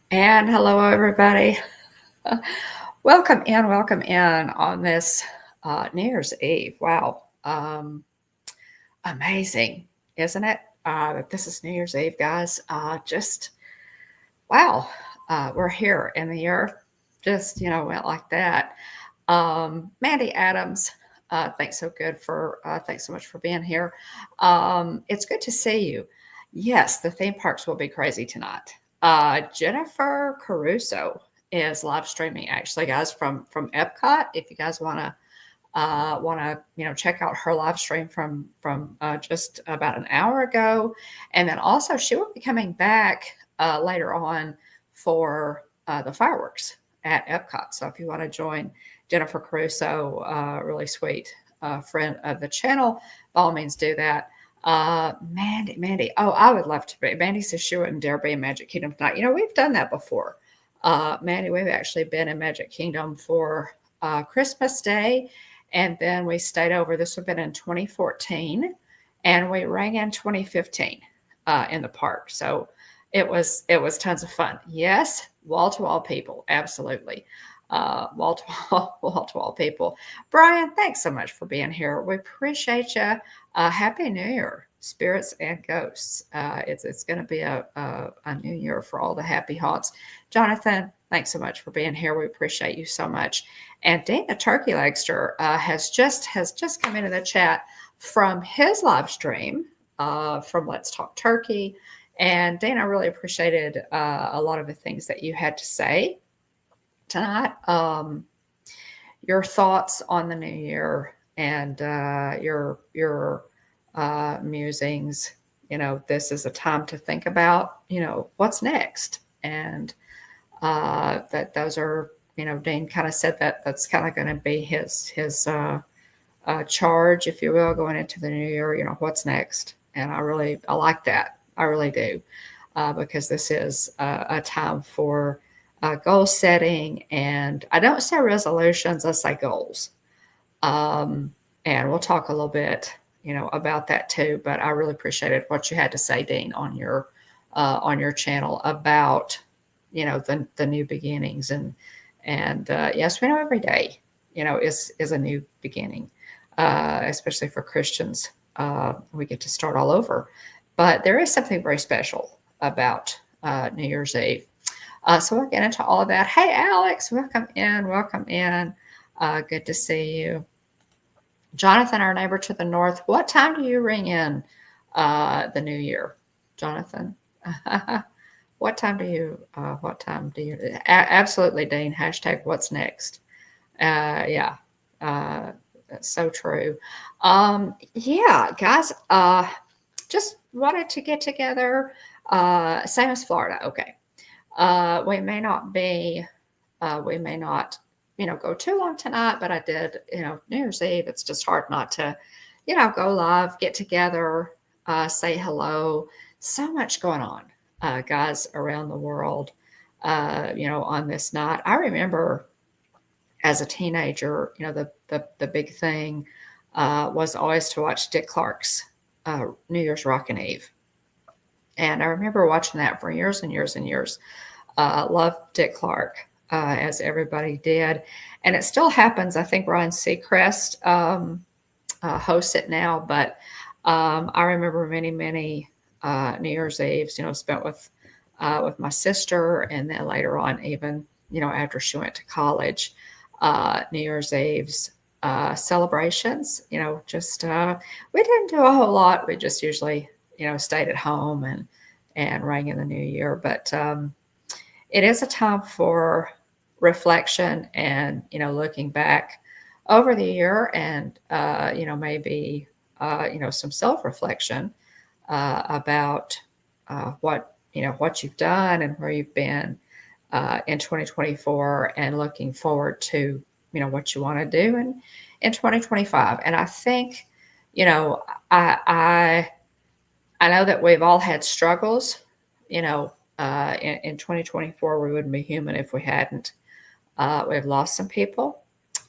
And hello, everybody. Welcome in on this New Year's Eve. Wow. Amazing, isn't it? That this is New Year's Eve, guys. Just wow. We're here in the year. Just, went like that. Mandy Adams, thanks so much for being here. It's good to see you. Yes, the theme parks will be crazy tonight. Jennifer Caruso is live streaming actually, guys, from Epcot. If you guys want to check out her live stream from just about an hour ago, and then also she will be coming back later on for the fireworks at Epcot. So if you want to join Jennifer Caruso, really sweet friend of the channel, by all means do that. Mandy. Oh, I would love to be. Mandy says she wouldn't dare be in Magic Kingdom tonight. We've done that before. Mandy, we've actually been in Magic Kingdom for Christmas Day, and then we stayed over. This would have been in 2014, and we rang in 2015 in the park. So it was tons of fun. Yes, wall to wall people, absolutely. Wall to wall people. Brian, thanks so much for being here. We appreciate you. Happy New Year, spirits and ghosts. It's going to be a new year for all the happy haunts. Jonathan, thanks so much for being here. We appreciate you so much. And Dana Turkey Legster has just come into the chat from his live stream from Let's Talk Turkey. And Dana, I really appreciated a lot of the things that you had to say tonight. Your thoughts on the new year and your musings. This is a time to think about what's next, and that those are Dean kind of said that that's kind of going to be his charge, if you will, going into the new year. What's next, and I like that. I really do, because this is a time for goal setting, and I don't say resolutions, I say goals. And we'll talk a little bit, about that too. But I really appreciated what you had to say, Dean, on your channel about, the new beginnings, and yes, we know every day, is a new beginning, especially for Christians. We get to start all over, but there is something very special about New Year's Eve. So we'll get into all of that. Hey, Alex, welcome in. Good to see you. Jonathan, our neighbor to the north, what time do you ring in the new year, Jonathan? What time do you, absolutely, Dean, hashtag what's next. Yeah, that's so true. Yeah, guys, just wanted to get together, same as Florida. Okay. We may not go too long tonight, but I did, New Year's Eve. It's just hard not to, go live, get together, say hello. So much going on, guys, around the world, on this night. I remember as a teenager, the big thing was always to watch Dick Clark's New Year's Rockin' Eve. And I remember watching that for years and years and years. Loved Dick Clark, as everybody did. And it still happens. I think Ryan Seacrest hosts it now. But I remember many, many New Year's Eves, spent with my sister. And then later on, even, after she went to college, New Year's Eves celebrations, just we didn't do a whole lot. We just usually, stayed at home and rang in the new year. But it is a time for reflection and, looking back over the year, and, maybe, some self-reflection about what you've done and where you've been in 2024, and looking forward to, what you want to do in 2025. And I think, I know that we've all had struggles, in 2024. We wouldn't be human if we hadn't. We've lost some people.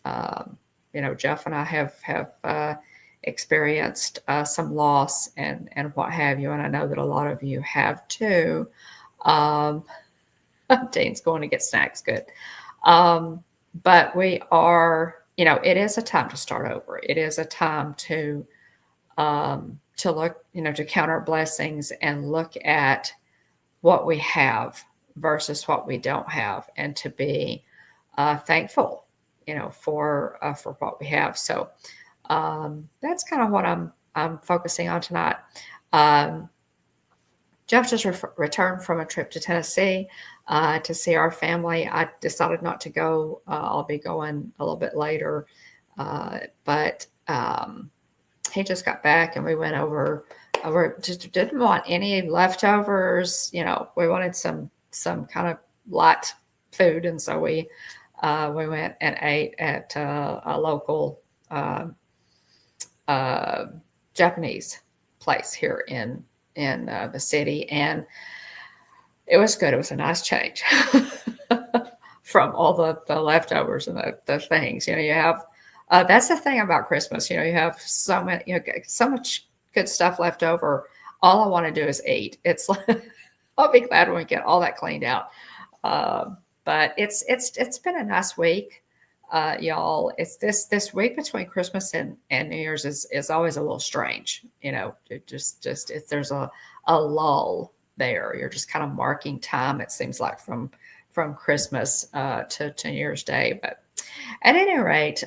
Jeff and I have experienced some loss and what have you, and I know that a lot of you have too. Dean's going to get snacks. Good. Um, but we are, it is a time to start over. It is a time to look, to count our blessings and look at what we have versus what we don't have, and to be thankful, for what we have. So that's kind of what I'm focusing on tonight. Um, Jeff just returned from a trip to Tennessee to see our family. I decided not to go. I'll be going a little bit later, but he just got back, and we went over. We just didn't want any leftovers. We wanted some kind of light food, and so we went and ate at a local uh, Japanese place here in the city, and it was good. It was a nice change from all the leftovers and the things. You have that's the thing about Christmas. You have so many, so much good stuff left over. All I want to do is eat. It's like I'll be glad when we get all that cleaned out. But it's been a nice week, y'all. It's this week between Christmas and New Year's is always a little strange. It just it's there's a lull there. You're just kind of marking time. It seems like from Christmas to New Year's Day. But at any rate,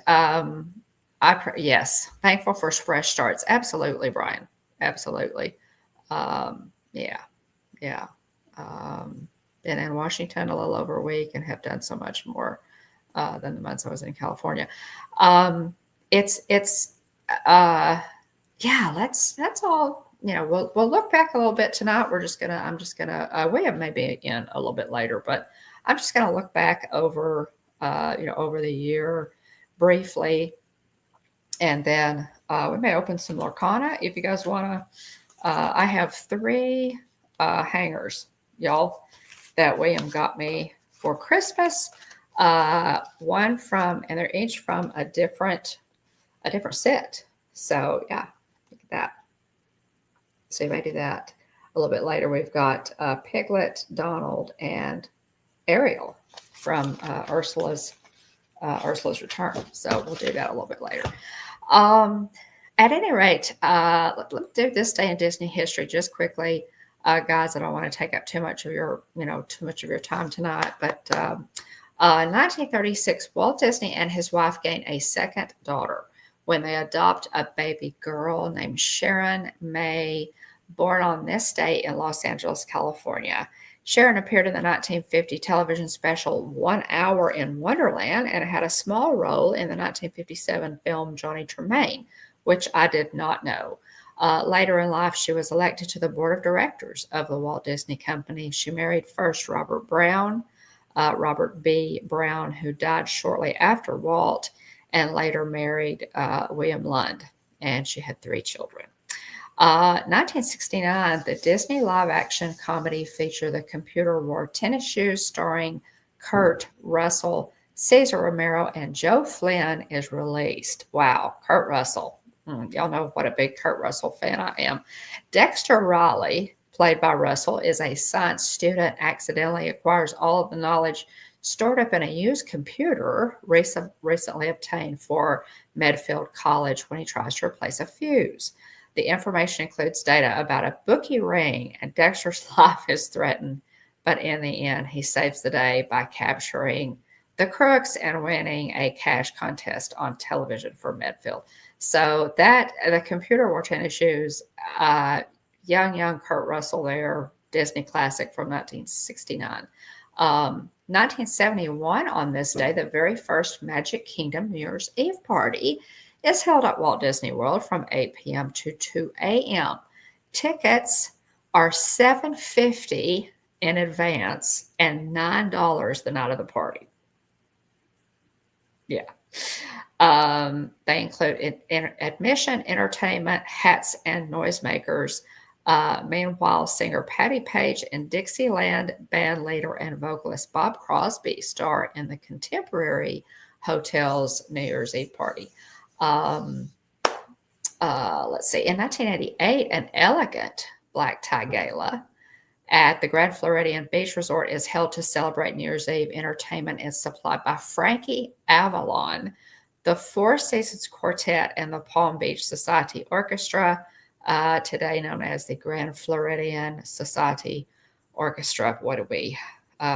yes, thankful for fresh starts. Absolutely, Brian. Absolutely. Yeah, yeah. Been in Washington a little over a week and have done so much more than the months I was in California. It's yeah. That's all. We'll look back a little bit tonight. I'm just gonna. We have maybe in a little bit later, but I'm just gonna look back over over the year briefly, and then we may open some Lorcana if you guys want to. I have 3 hangers, y'all, that William got me for Christmas. One from, and they're each from a different set. So yeah, look at that. So you may do that a little bit later. We've got Piglet, Donald, and Ariel from Ursula's Return. So we'll do that a little bit later. At any rate, let's do this day in Disney history just quickly, guys. I don't want to take up too much of your time tonight, but 1936, Walt Disney and his wife gain a second daughter when they adopt a baby girl named Sharon May, born on this day in Los Angeles, California. Sharon appeared in the 1950 television special 1 Hour in Wonderland and had a small role in the 1957 film Johnny Tremaine, which I did not know. Later in life, she was elected to the board of directors of the Walt Disney Company. She married first Robert B. Brown, who died shortly after Walt, and later married William Lund, and she had 3 children. 1969, the Disney live-action comedy feature The Computer Wore Tennis Shoes, starring Kurt Russell, Cesar Romero, and Joe Flynn, is released. Wow, Kurt Russell. Y'all know what a big Kurt Russell fan I am. Dexter Riley, played by Russell, is a science student, accidentally acquires all of the knowledge stored up in a used computer recently obtained for Medfield College when he tries to replace a fuse. The information includes data about a bookie ring, and Dexter's life is threatened, but in the end, he saves the day by capturing the crooks and winning a cash contest on television for Medfield. So that, The Computer Wore Tennis Shoes, young Kurt Russell there, Disney classic from 1969. 1971, on this day, the very first Magic Kingdom New Year's Eve party is held at Walt Disney World from 8 p.m. to 2 a.m. Tickets are $7.50 in advance and $9 the night of the party. Yeah. They include admission, entertainment, hats, and noisemakers. Meanwhile, singer Patti Page and Dixieland band leader and vocalist Bob Crosby star in the Contemporary Hotel's New Year's Eve party. Let's see. In 1988, an elegant black tie gala at the Grand Floridian Beach Resort is held to celebrate New Year's Eve. Entertainment is supplied by Frankie Avalon, the Four Seasons Quartet, and the Palm Beach Society Orchestra, today known as the Grand Floridian Society Orchestra. What do we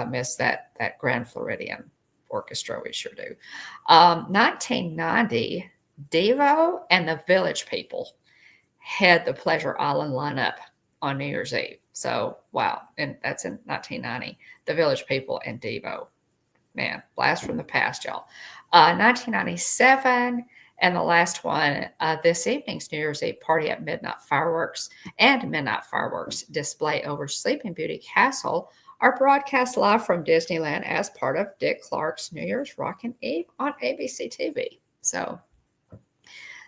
miss that Grand Floridian Orchestra? We sure do. 1990, Devo and the Village People had the Pleasure Island lineup on New Year's Eve. So, wow. And that's in 1990. The Village People and Devo. Man, blast from the past, y'all. 1997, and the last one, this evening's New Year's Eve party at Midnight Fireworks and Midnight Fireworks display over Sleeping Beauty Castle are broadcast live from Disneyland as part of Dick Clark's New Year's Rockin' Eve on ABC TV. So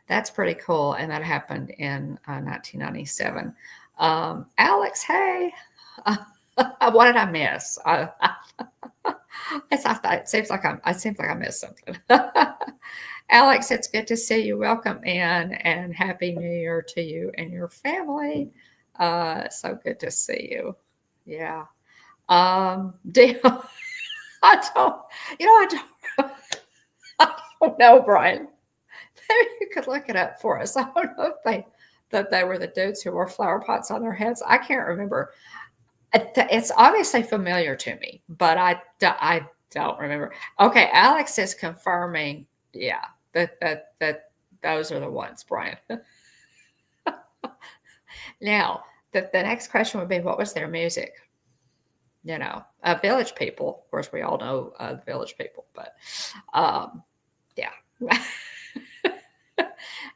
that's pretty cool, and that happened in 1997. Alex, hey, what did I miss? It seems like I missed something. Alex, it's good to see you. Welcome in, and Happy New Year to you and your family. So good to see you. Yeah. Deal. I don't, I don't know, Brian. Maybe you could look it up for us. I don't know if they were the dudes who wore flower pots on their heads. I can't remember. It's obviously familiar to me, but I don't remember. Okay, Alex is confirming. Yeah, that those are the ones, Brian. Now, the next question would be, what was their music? Village People. Of course, we all know the Village People, but yeah.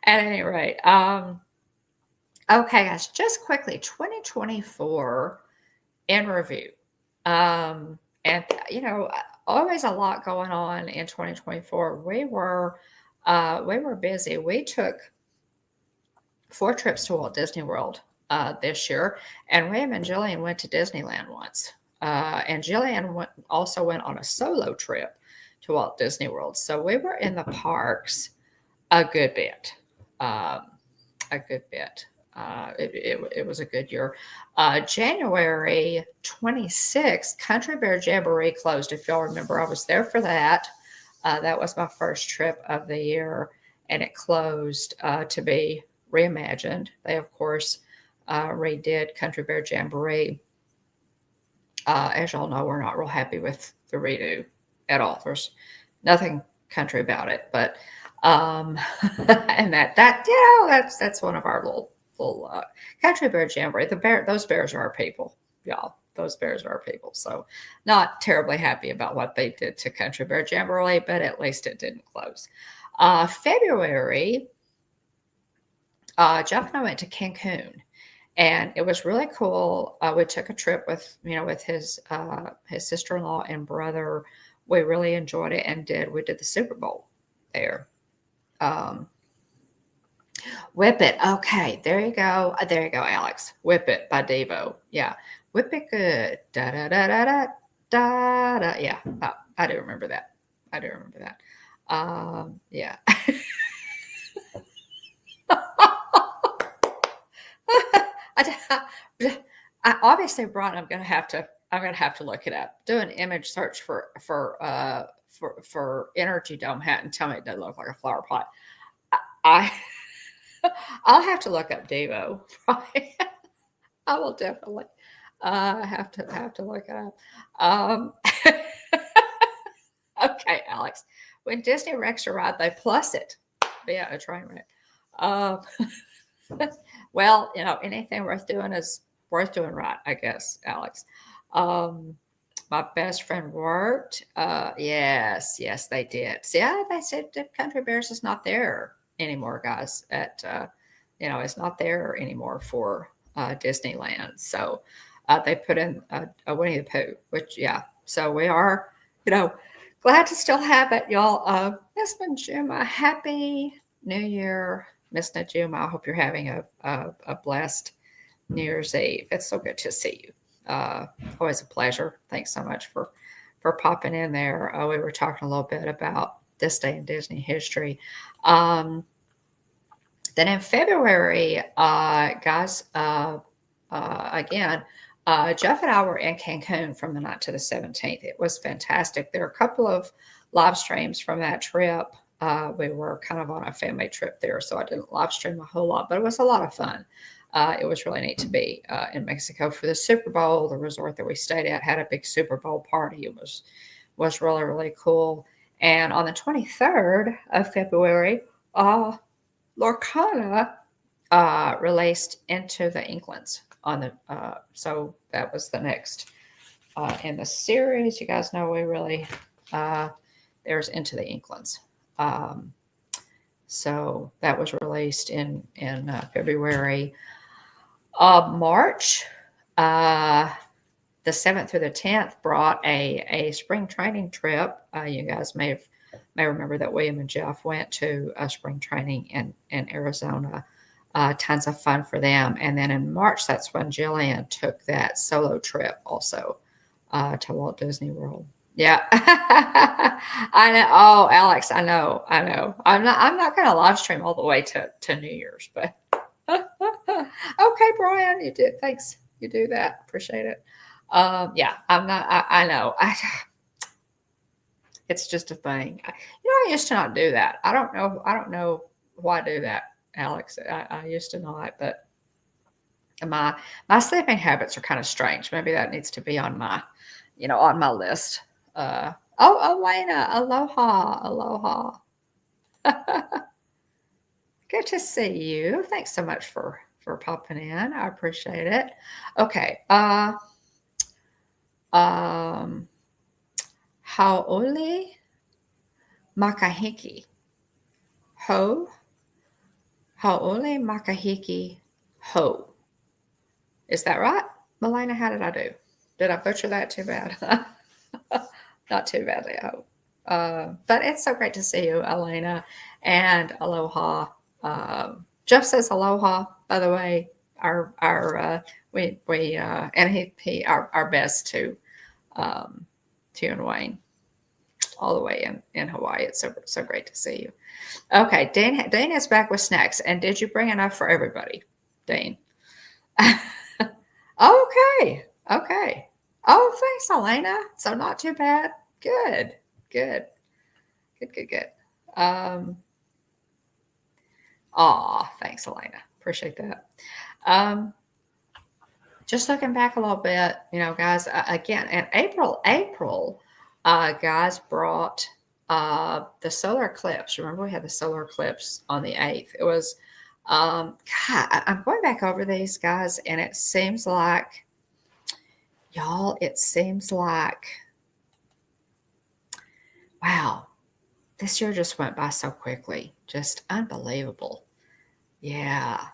At any rate, okay, guys, just quickly, 2024 in review. And, always a lot going on in 2024. We were busy. We took 4 trips to Walt Disney World this year, and William and Jillian went to Disneyland once. And Jillian also went on a solo trip to Walt Disney World. So we were in the parks a good bit. It was a good year. January 26th, Country Bear Jamboree closed. If y'all remember, I was there for that. That was my first trip of the year, and it closed to be reimagined. They, of course, redid Country Bear Jamboree. As y'all know, we're not real happy with the redo at all. There's nothing country about it, but and that's one of our little Country Bear Jamboree. Those bears are our people, y'all. Those bears are our people. So not terribly happy about what they did to Country Bear Jamboree, but at least it didn't close. February, Jeff and I went to Cancun, and it was really cool. We took a trip with his sister-in-law and brother. We really enjoyed it, and we did the Super Bowl there. Whip It. Okay, there you go. There you go, Alex. Whip It by Devo. Yeah. Whip It Good. Da da da da da da da. Yeah, I do remember that. Yeah. Obviously, Brian, I'm gonna have to look it up. Do an image search for Energy Dome hat and tell me it doesn't look like a flower pot. I'll have to look up Devo. Right? I will definitely have to look it up. Okay, Alex. When Disney wrecks a ride, they plus it. Yeah, a train wreck. Well, anything worth doing is worth doing right, I guess, Alex. My best friend worked. Yes, they did. See, they said that Country Bears is not there anymore, guys. It's not there anymore for Disneyland. So they put in a Winnie the Pooh, which, yeah. So we are, glad to still have it, y'all. Miss Najuma, Happy New Year. Miss Najuma, I hope you're having a blessed New Year's Eve. It's so good to see you. Always a pleasure. Thanks so much for popping in there. We were talking a little bit about this day in Disney history. Then in February, guys, again, Jeff and I were in Cancun from the 9th to the 17th. It was fantastic. There are a couple of live streams from that trip. We were kind of on a family trip there, so I didn't live stream a whole lot, but it was a lot of fun. It was really neat to be in Mexico for the Super Bowl. The resort that we stayed at had a big Super Bowl party. It was really, really cool. And on the 23rd of February, Lorcana released Into the Inklands on the so that was the next in the series. You guys know we really there's Into the Inklands. So that was released in February. March, the 7th through the 10th brought a spring training trip. You guys may remember that William and Jeff went to a spring training in Arizona. Tons of fun for them. And then in March, that's when Jillian took that solo trip also to Walt Disney World. Yeah. I know. Oh, Alex, I know. I'm not going to live stream all the way to New Year's, but okay, Brian, you did. Thanks. You do that. Appreciate it. Yeah, I'm not, I know. It's just a thing. I used to not do that. I don't know why I do that, Alex. I used to not, but my sleeping habits are kind of strange. Maybe that needs to be on my, on my list. Elena, aloha. Good to see you. Thanks so much for popping in. I appreciate it. Okay. Haole makahiki. Haole makahiki ho. Is that right? Melena, how did I do? Did I butcher that too bad? Not too badly, I hope. But it's so great to see you, Elena, and aloha. Jeff says aloha, by the way. And he our best to you and Wayne, all the way in Hawaii. It's so great to see you. Okay, Dane is back with snacks. And did you bring enough for everybody, Dane? Okay. Oh, thanks, Elena. So not too bad. Good. Thanks, Elena. Appreciate that. Just looking back a little bit, guys, again, in April, guys brought the solar eclipse. Remember, we had the solar eclipse on the 8th. It was, God, I'm going back over these, guys, and it seems like, y'all, wow, this year just went by so quickly. Just unbelievable. Yeah.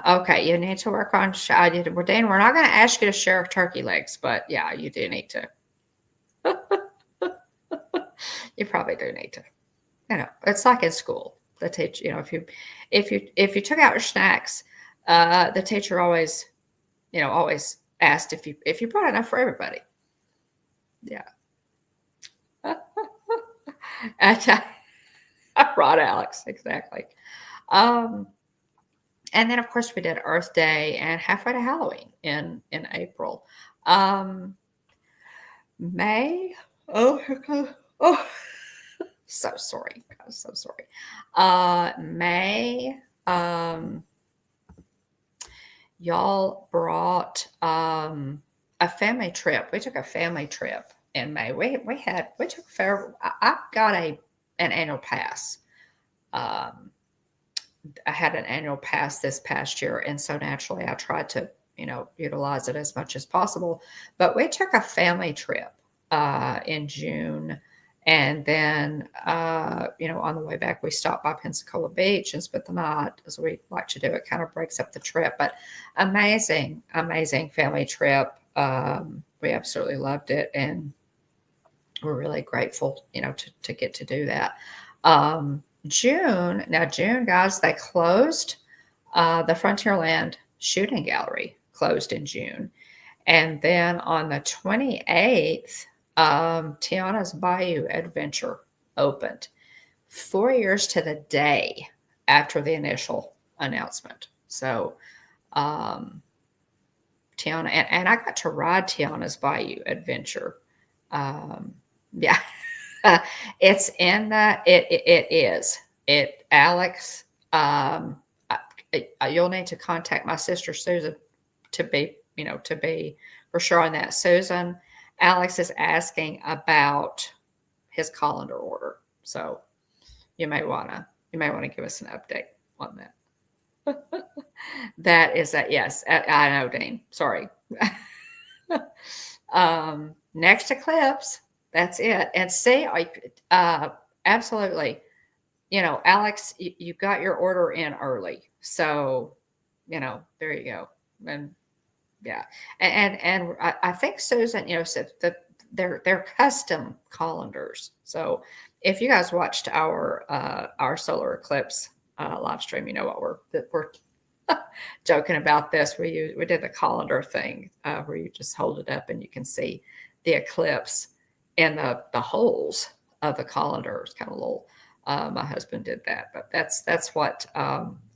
Okay, you need to work on. Dane, we're not going to ask you to share turkey legs, but yeah, you do need to. You probably do need to. It's like in school. The teacher, if you took out your snacks, the teacher always asked if you brought enough for everybody. Yeah. Right, Alex. Exactly. And then, of course, we did Earth Day and halfway to Halloween in April. May. Oh, so sorry. I'm so sorry. May. Y'all brought a family trip. We took a family trip in May. We took I got an annual pass. I had an annual pass this past year, and so naturally I tried to, utilize it as much as possible. But we took a family trip in June, and then, on the way back, we stopped by Pensacola Beach and spent the night, as we like to do. It kind of breaks up the trip, but amazing family trip. We absolutely loved it, and we're really grateful, to get to do that. June, guys, they closed the Frontierland Shooting Gallery closed in June. And then on the 28th, Tiana's Bayou Adventure opened 4 years to the day after the initial announcement. So Tiana, and I got to ride Tiana's Bayou Adventure. Um, yeah, it's in the it is it Alex. Um, you'll need to contact my sister Susan to be to be for sure on that. Susan, Alex is asking about his colander order, so you may wanna give us an update on that. That is that. Yes, I know, Dean. Sorry. Next eclipse. That's it. And see, absolutely. Alex, you got your order in early, so there you go. And yeah, and I think Susan, said that they're custom colanders. So if you guys watched our solar eclipse live stream, you know what we're joking about this. We did the colander thing where you just hold it up and you can see the eclipse in the holes of the colander. It's kind of little. My husband did that, but that's what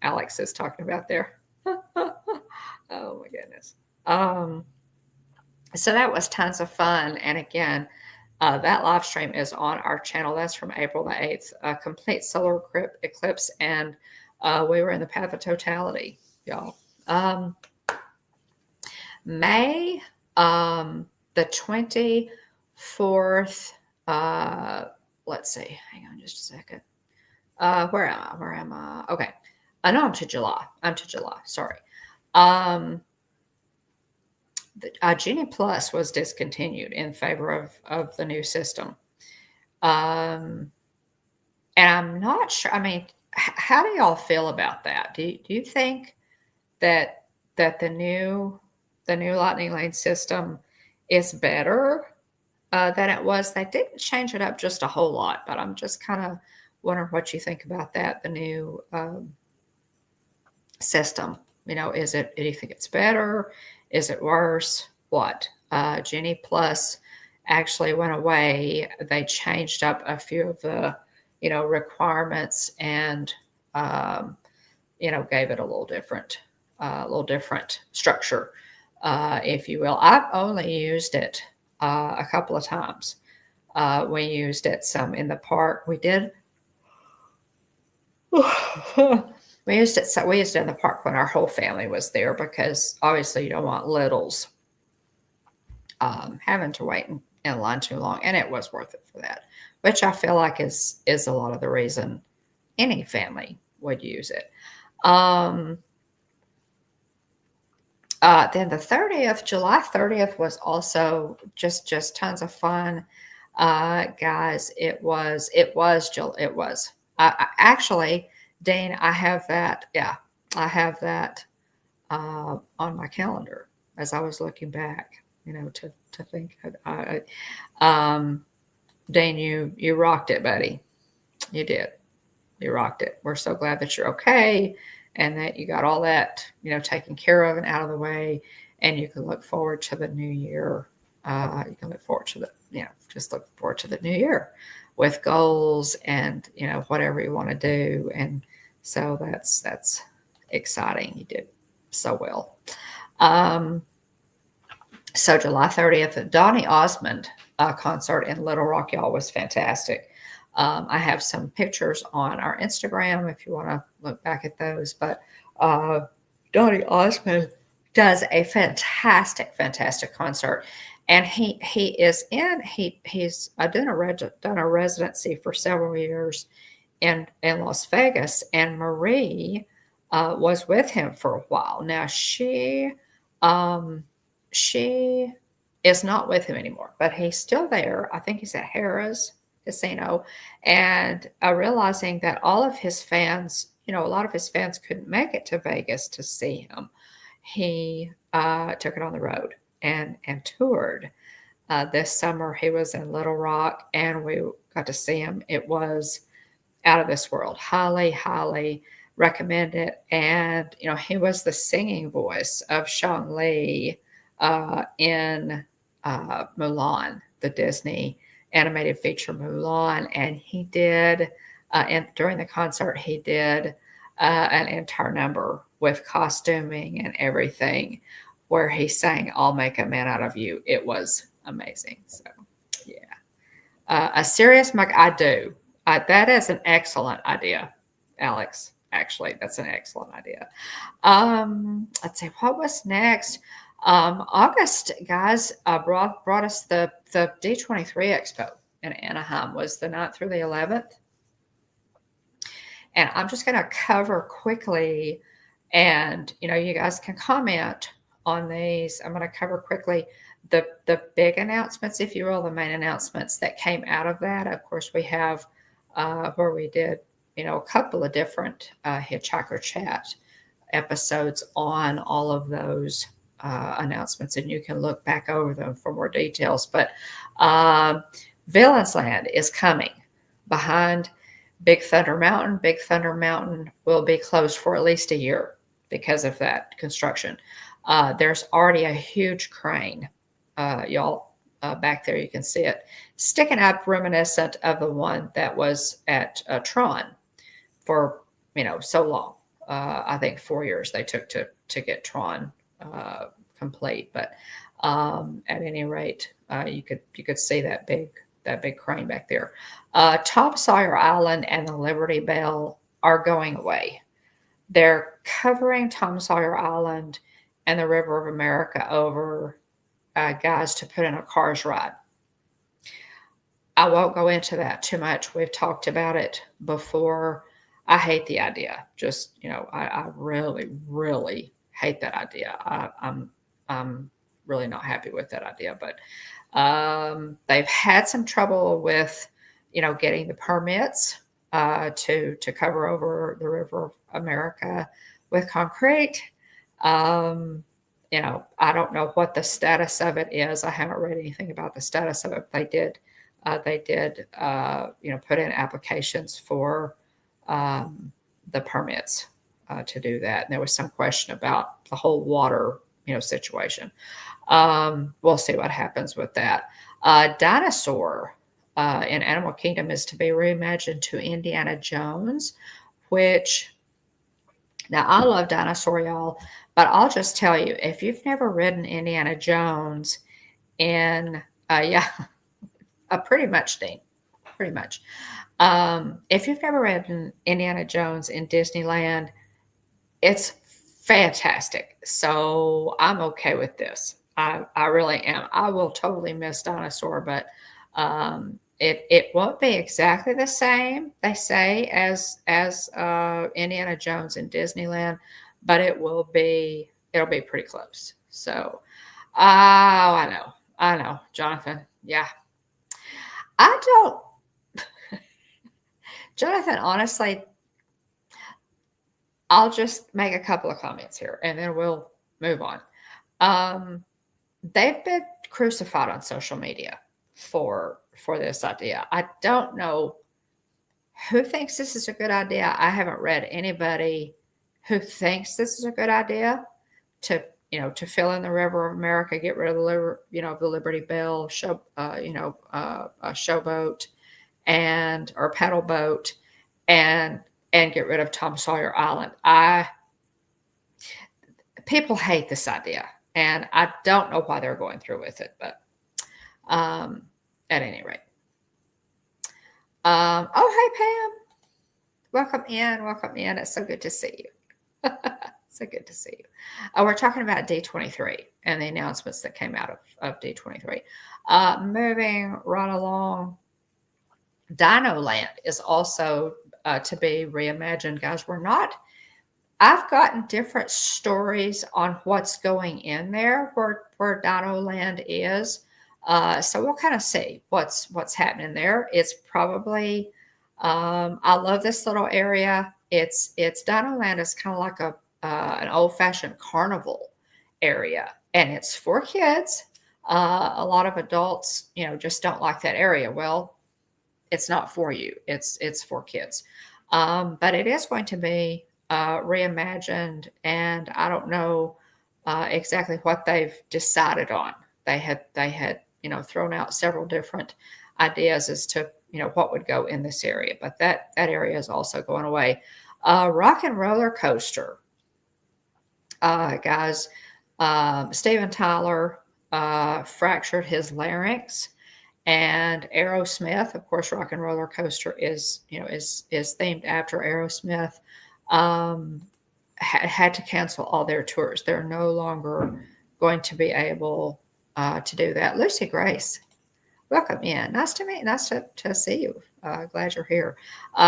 Alex is talking about there. Oh my goodness. Um, so that was tons of fun. And again, that live stream is on our channel. That's from April the 8th, a complete solar eclipse. And we were in the path of totality, y'all. May the 24th, let's see, hang on just a second. Where am I? Where am I? Okay. No, I'm to July. Sorry. Genie Plus was discontinued in favor of the new system. And I'm not sure. I mean, how do y'all feel about that? Do you think that the new Lightning Lane system is better than it was? They didn't change it up just a whole lot, but I'm just kind of wondering what you think about that. The new system. Do you think it's better? Is it worse? What? Genie Plus actually went away. They changed up a few of the, requirements and, gave it a little different structure, if you will. I've only used it a couple of times. We used it some in the park. We did. We used it in the park when our whole family was there because obviously you don't want littles having to wait in line too long, and it was worth it for that, which I feel like is a lot of the reason any family would use it. Then the 30th, July 30th was also just tons of fun, guys. It was actually. Dane, I have that. Yeah, I have that on my calendar as I was looking back. To think. Dane, you rocked it, buddy. You did. You rocked it. We're so glad that you're okay and that you got all that taken care of and out of the way, and you can look forward to the new year. You can look forward to just look forward to the new year with goals and whatever you want to do. And so that's exciting. You did so well. So July 30th, the Donny Osmond concert in Little Rock, y'all, was fantastic. I have some pictures on our Instagram if you want to look back at those. But Donny Osmond does a fantastic concert. And he's done a residency for several years in Las Vegas, and Marie was with him for a while. Now she is not with him anymore, but he's still there. I think he's at Harrah's Casino, and realizing that all of his fans, a lot of his fans couldn't make it to Vegas to see him, he took it on the road and toured. This summer he was in Little Rock, and we got to see him. It was out of this world. Highly recommend it. And he was the singing voice of Shang Li in Mulan, the Disney animated feature Mulan, and he did and during the concert he did an entire number with costuming and everything where he sang "I'll Make a Man Out of You." It was amazing. So, yeah. A serious mug, I do. That is an excellent idea, Alex. Actually, that's an excellent idea. Let's see, what was next? August, guys, brought us the D23 Expo in Anaheim. Was the 9th through the 11th. And I'm just going to cover quickly, and you guys can comment on these. I'm going to cover quickly the big announcements, if you will, the main announcements that came out of that. Of course, we have where we did a couple of different Hitchhiker Chat episodes on all of those announcements, and you can look back over them for more details. But Villains Land is coming behind Big Thunder Mountain. Big Thunder Mountain will be closed for at least a year because of that construction. There's already a huge crane, y'all, back there. You can see it sticking up, reminiscent of the one that was at Tron for so long. I think 4 years they took to get Tron complete. But at any rate, you could see that big crane back there. Tom Sawyer Island and the Liberty Bell are going away. They're covering Tom Sawyer Island and the River of America over, guys, to put in a Cars ride. I won't go into that too much. We've talked about it before. I hate the idea. Just, I really, really hate that idea. I'm really not happy with that idea. But they've had some trouble with, getting the permits to cover over the River of America with concrete. I don't know what the status of it is. I haven't read anything about the status of it. They did, put in applications for the permits to do that. And there was some question about the whole water, situation. We'll see what happens with that. Dinosaur in Animal Kingdom is to be reimagined to Indiana Jones, which, now I love Dinosaur, y'all, but I'll just tell you, if you've never ridden Indiana Jones pretty much, Dean, pretty much. If you've never ridden Indiana Jones in Disneyland, it's fantastic. So I'm okay with this. I really am. I will totally miss Dinosaur, but it won't be exactly the same, they say, as Indiana Jones in Disneyland, but it'll be pretty close. So, I know, Jonathan. Yeah, I don't, Jonathan. Honestly, I'll just make a couple of comments here, and then we'll move on. They've been crucified on social media for this idea. I don't know who thinks this is a good idea. I haven't read anybody who thinks this is a good idea to fill in the River of America, get rid of the Liberty Bell, a showboat or paddle boat, and get rid of Tom Sawyer Island. People hate this idea, and I don't know why they're going through with it, but at any rate. Oh, hey, Pam. Welcome in. It's so good to see you. So good to see you. We're talking about D23 and the announcements that came out of D23. Moving right along, Dino Land is also to be reimagined, guys. I've gotten different stories on what's going in there where Dino Land is. So we'll kind of see what's happening there. It's probably, I love this little area. It's Dino Land is kind of like an old-fashioned carnival area, and it's for kids. A lot of adults, just don't like that area. Well, it's not for you. It's for kids. But it is going to be reimagined, and I don't know exactly what they've decided on. They had thrown out several different ideas as to what would go in this area, but that area is also going away. Rock and Roller Coaster, guys, Steven Tyler fractured his larynx, and Aerosmith, of course, Rock and Roller Coaster is themed after Aerosmith. Um, had to cancel all their tours. They're no longer going to be able to do that. Lucy Grace, welcome in. Nice to meet. Nice to see you. Glad you're here. They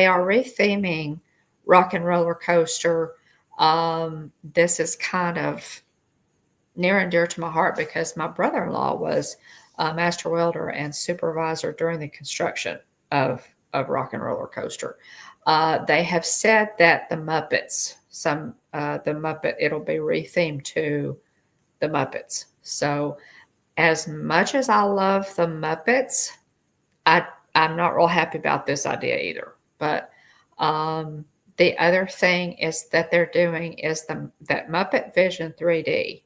are retheming Rock and Roller Coaster. This is kind of near and dear to my heart because my brother-in-law was a master welder and supervisor during the construction of Rock and Roller Coaster. They have said that the Muppets, the Muppet, it'll be rethemed to the Muppets. So, as much as I love the Muppets, I'm not real happy about this idea either. But the other thing is that they're doing is that Muppet Vision 3D,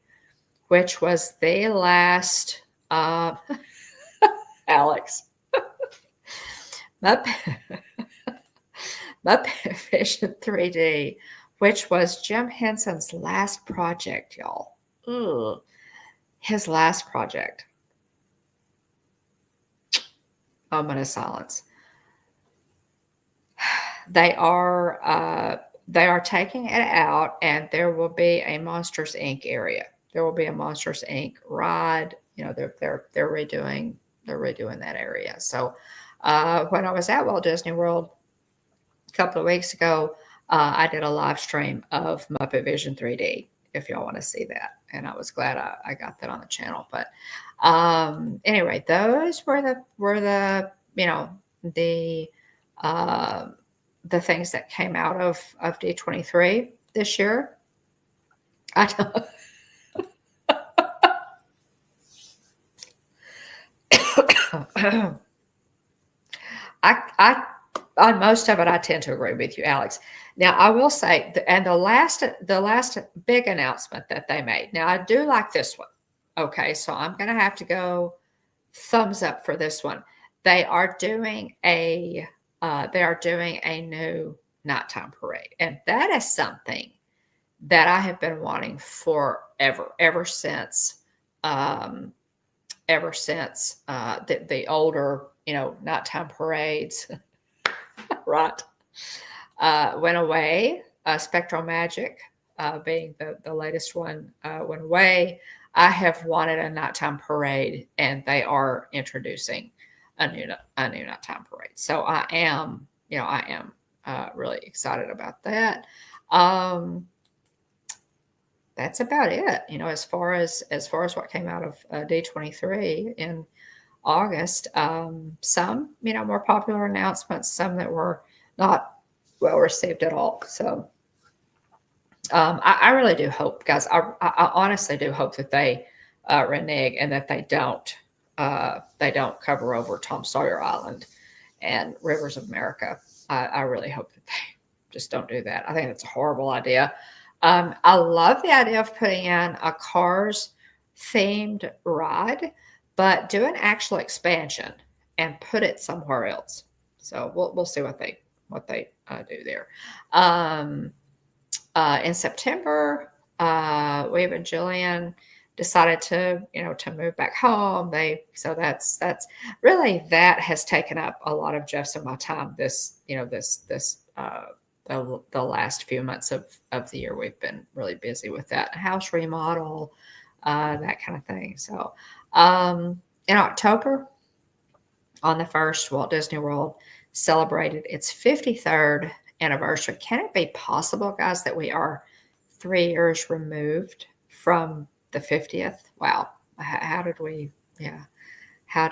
which was the last Alex Muppet Muppet Vision 3D, which was Jim Henson's last project, y'all. Ugh. His last project. Moment of silence. They are taking it out, and there will be a Monsters Inc. area. There will be a Monsters Inc. ride. They're redoing that area. So when I was at Walt Disney World a couple of weeks ago, I did a live stream of Muppet Vision 3D. If y'all want to see that, and I was glad I got that on the channel. But anyway, those were the the things that came out of D23 this year. I don't. I on most of it, I tend to agree with you, Alex. Now, I will say, the last big announcement that they made. Now, I do like this one. Okay, so I'm going to have to go thumbs up for this one. They are doing a new nighttime parade, and that is something that I have been wanting forever, ever since the older nighttime parades right went away. Spectral Magic being the latest one went away. I have wanted a nighttime parade, and they are introducing a new nighttime parade. So I am really excited about that. That's about it. As far as what came out of D23 in August. Some more popular announcements, some that were not well received at all. So I really do hope, guys. I honestly do hope that they renege and that they don't cover over Tom Sawyer Island and Rivers of America. I really hope that they just don't do that. I think it's a horrible idea. I love the idea of putting in a Cars themed ride, but do an actual expansion and put it somewhere else. So we'll see what they do there. In September, Wave and Jillian decided to move back home. That's really, that has taken up a lot of Jeff's and my time. The last few months of the year, we've been really busy with that house remodel, that kind of thing. So in October, on the 1st, Walt Disney World celebrated its 53rd anniversary. Can it be possible, guys, that we are 3 years removed from the 50th? Wow. How did we, yeah. I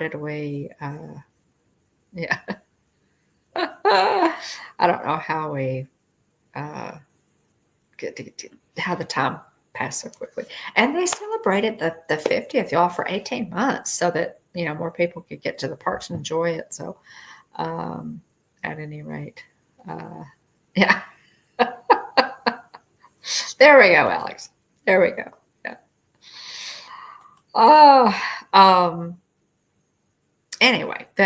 don't know how we get to how the time passed so quickly. And they celebrated the 50th, y'all, for 18 months so that, more people could get to the parks and enjoy it. So, at any rate, yeah. There we go, Alex. There we go. Yeah. Anyway, so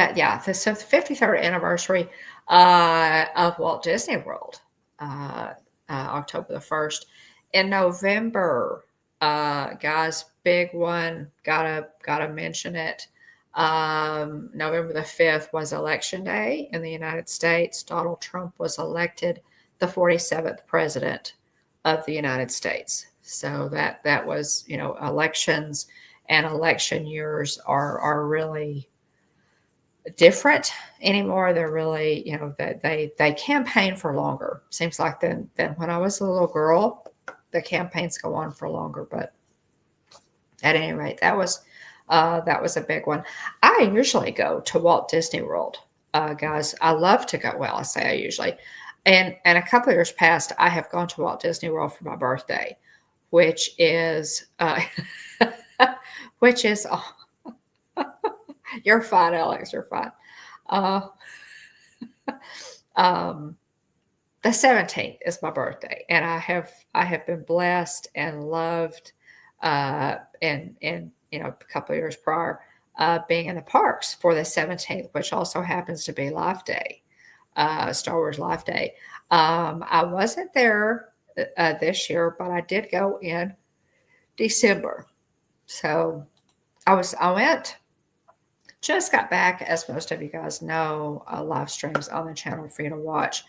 the 53rd anniversary of Walt Disney World, October the 1st, In November, guys, big one, gotta mention it. November the 5th was election day in the United States. Donald Trump was elected the 47th president of the United States. So that was, elections and election years are really different anymore. They're really, that they campaign for longer. Seems like than when I was a little girl, the campaigns go on for longer. But at any rate, that was a big one. I usually go to Walt Disney World, guys. I love to go. Well, I say I usually, and a couple of years past, I have gone to Walt Disney World for my birthday, which is which is you're fine, Alex. You're fine. Uh, um, the 17th is my birthday, and I have been blessed and loved, and a couple of years prior, being in the parks for the 17th, which also happens to be Life Day, Star Wars Life Day. I wasn't there this year, but I did go in December. So I went. Just got back, as most of you guys know, live streams on the channel for you to watch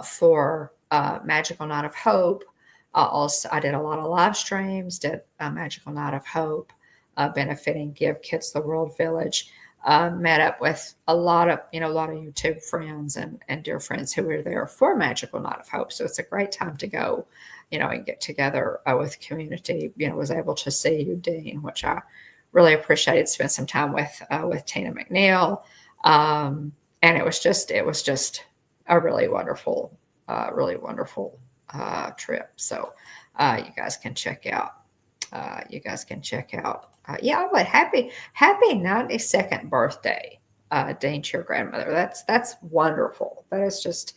for Magical Night of Hope. Also, I did a lot of live streams, did Magical Night of Hope, benefiting Give Kids the World Village. Met up with a lot of YouTube friends and dear friends who were there for Magical Night of Hope. So it's a great time to go, and get together with community. Was able to see you, Dean, which I really appreciated. Spent some time with Tina McNeil, and it was just a really wonderful trip. So you guys can check out. Yeah, but happy 92nd birthday, Dean, to your grandmother. That's wonderful. That is just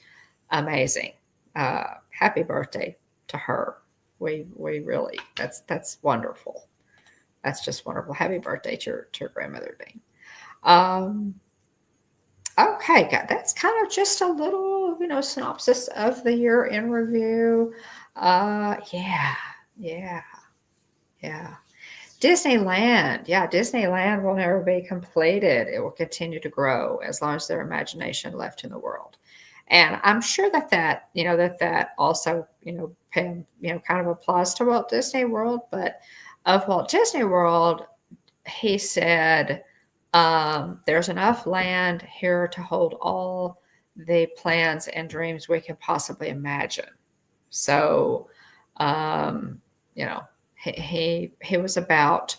amazing. Happy birthday to her. We really that's wonderful. That's just wonderful. Happy birthday to your grandmother, Dean. Um, okay, that's kind of just a little, synopsis of the year in review. Yeah, yeah, yeah. Disneyland. Yeah, Disneyland will never be completed. It will continue to grow as long as there's imagination left in the world. And I'm sure that also, kind of applies to Walt Disney World. But of Walt Disney World, he said, there's enough land here to hold all the plans and dreams we can possibly imagine. So, you know, he was about,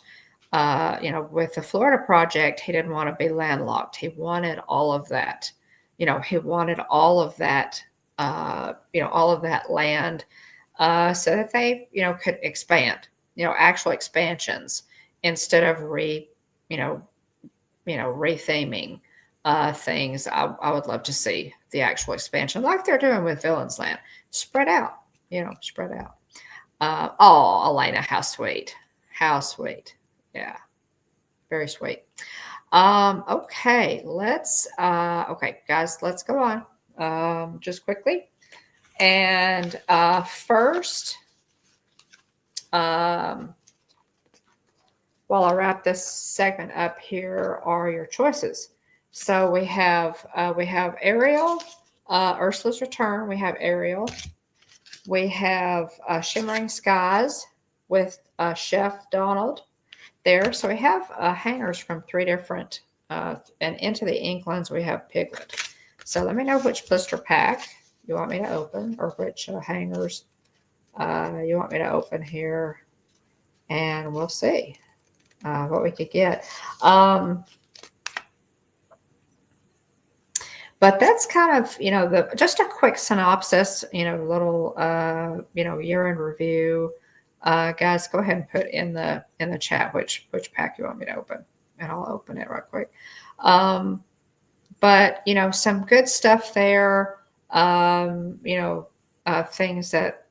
with the Florida project, he didn't want to be landlocked. He wanted all of that. He wanted all of that, all of that land, so that they, could expand, actual expansions instead of retheming things. I would love to see the actual expansion like they're doing with Villains Land. Spread out, spread out. Oh, Elena, how sweet. How sweet. Yeah, very sweet. Okay, okay, guys, let's go on just quickly. And first, while I wrap this segment up, here are your choices. So we have Ariel, Ursula's Return. We have Ariel. We have Shimmering Skies with Chef Donald there. So we have hangers from 3 different, and Into the Inklands we have Piglet. So let me know which blister pack you want me to open, or which hangers you want me to open here, and we'll see what we could get. But that's kind of, just a quick synopsis, little, year in review. Guys, go ahead and put in the chat which pack you want me to open, and I'll open it right quick. But, some good stuff there. Things that,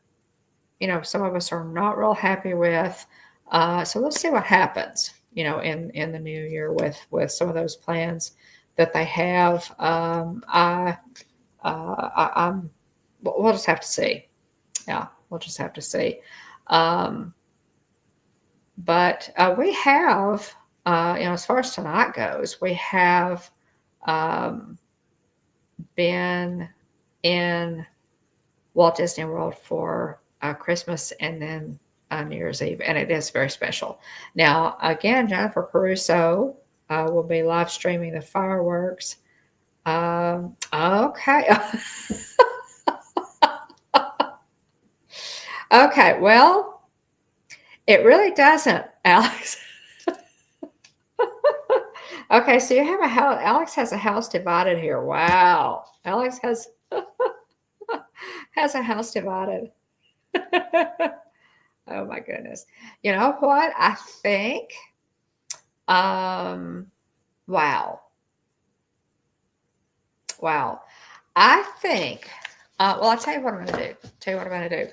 some of us are not real happy with. So let's see what happens, in the new year with some of those plans that they have. We'll just have to see. Yeah, We'll just have to see. Um, but we have, as far as tonight goes, we have um, been in Walt Disney World for Christmas and then New Year's Eve, and it is very special. Now, again, Jennifer Caruso will be live streaming the fireworks. Okay. Okay, well, it really doesn't, Alex. Okay, so you have a house. Alex has a house divided here. Wow. Alex has a house divided. Oh my goodness. You know what? I think um wow. Wow. I think well, I'll tell you what I'm going to do. Tell you what I'm going to do.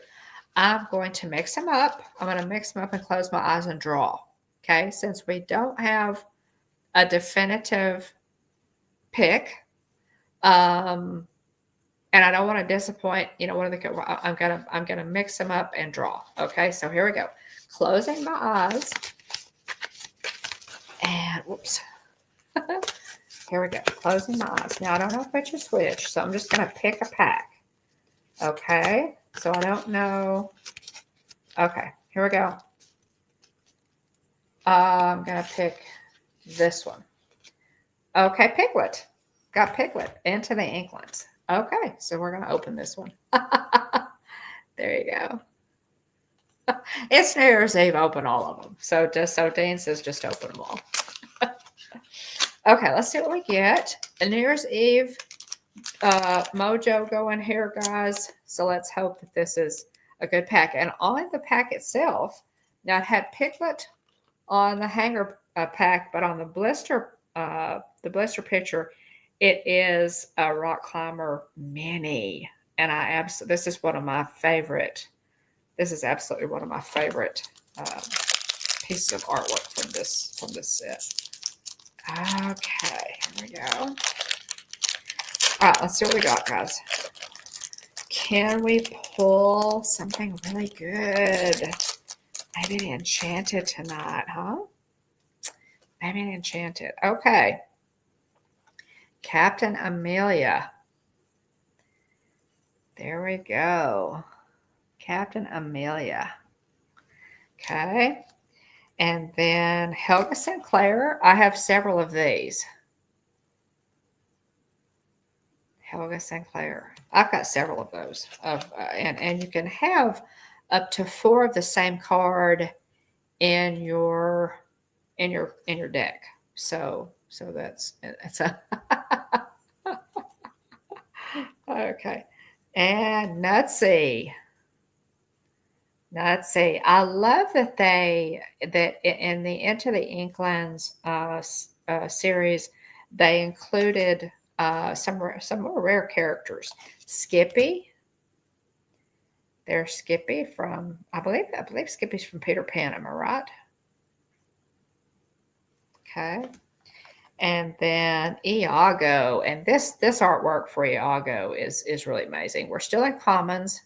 I'm going to mix them up. I'm going to mix them up and close my eyes and draw. Okay? Since we don't have a definitive pick, and I don't want to disappoint, one of the I'm gonna mix them up and draw. Okay, so here we go. Closing my eyes. And whoops. Here we go. Closing my eyes. Now I don't know which is which, so I'm just gonna pick a pack. Okay. So I don't know. Okay, here we go. I'm gonna pick this one. Okay, Piglet. Got Piglet into the Inklings. Okay, so we're gonna open this one. There you go. It's New Year's Eve, open all of them. So Dean says just open them all. Okay, let's see what we get. A New Year's Eve mojo going here, guys. So let's hope that this is a good pack. And on the pack itself, now it had Piglet on the hanger pack, but on the blister picture, it is a Rock Climber Mini. And this is one of my favorite. This is absolutely one of my favorite pieces of artwork from this set. Okay, here we go. All right, let's see what we got, guys. Can we pull something really good? Maybe the Enchanted tonight, huh? Maybe an Enchanted. Okay. Captain Amelia. There we go. Captain Amelia. Okay. And then Helga Sinclair. I have several of these. Helga Sinclair. I've got several of those. And you can have up to 4 of the same card in your deck. So it's a okay. And Nutsy. I love that in the Into the Inklings series, they included some more rare characters. Skippy. There's Skippy from I believe Skippy's from Peter Pan. Am I right? Okay. And then Iago, and this artwork for Iago is really amazing. We're still in commons.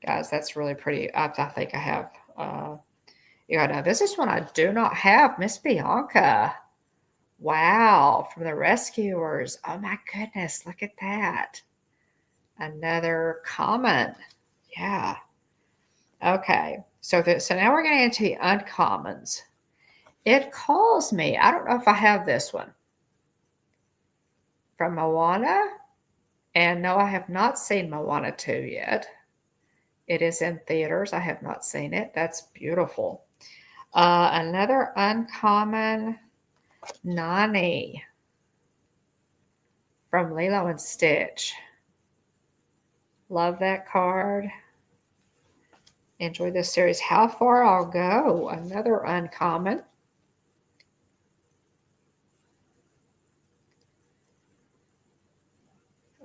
Guys, that's really pretty. I think I have now this is one I do not have. Miss Bianca. Wow, from the Rescuers. Oh my goodness, look at that. Another common. Yeah. Okay. So now we're getting into the uncommons. It calls me. I don't know if I have this one. From Moana. And no, I have not seen Moana 2 yet. It is in theaters. I have not seen it. That's beautiful. Another uncommon, Nani from Lilo and Stitch. Love that card. Enjoy this series. How Far I'll Go. Another uncommon.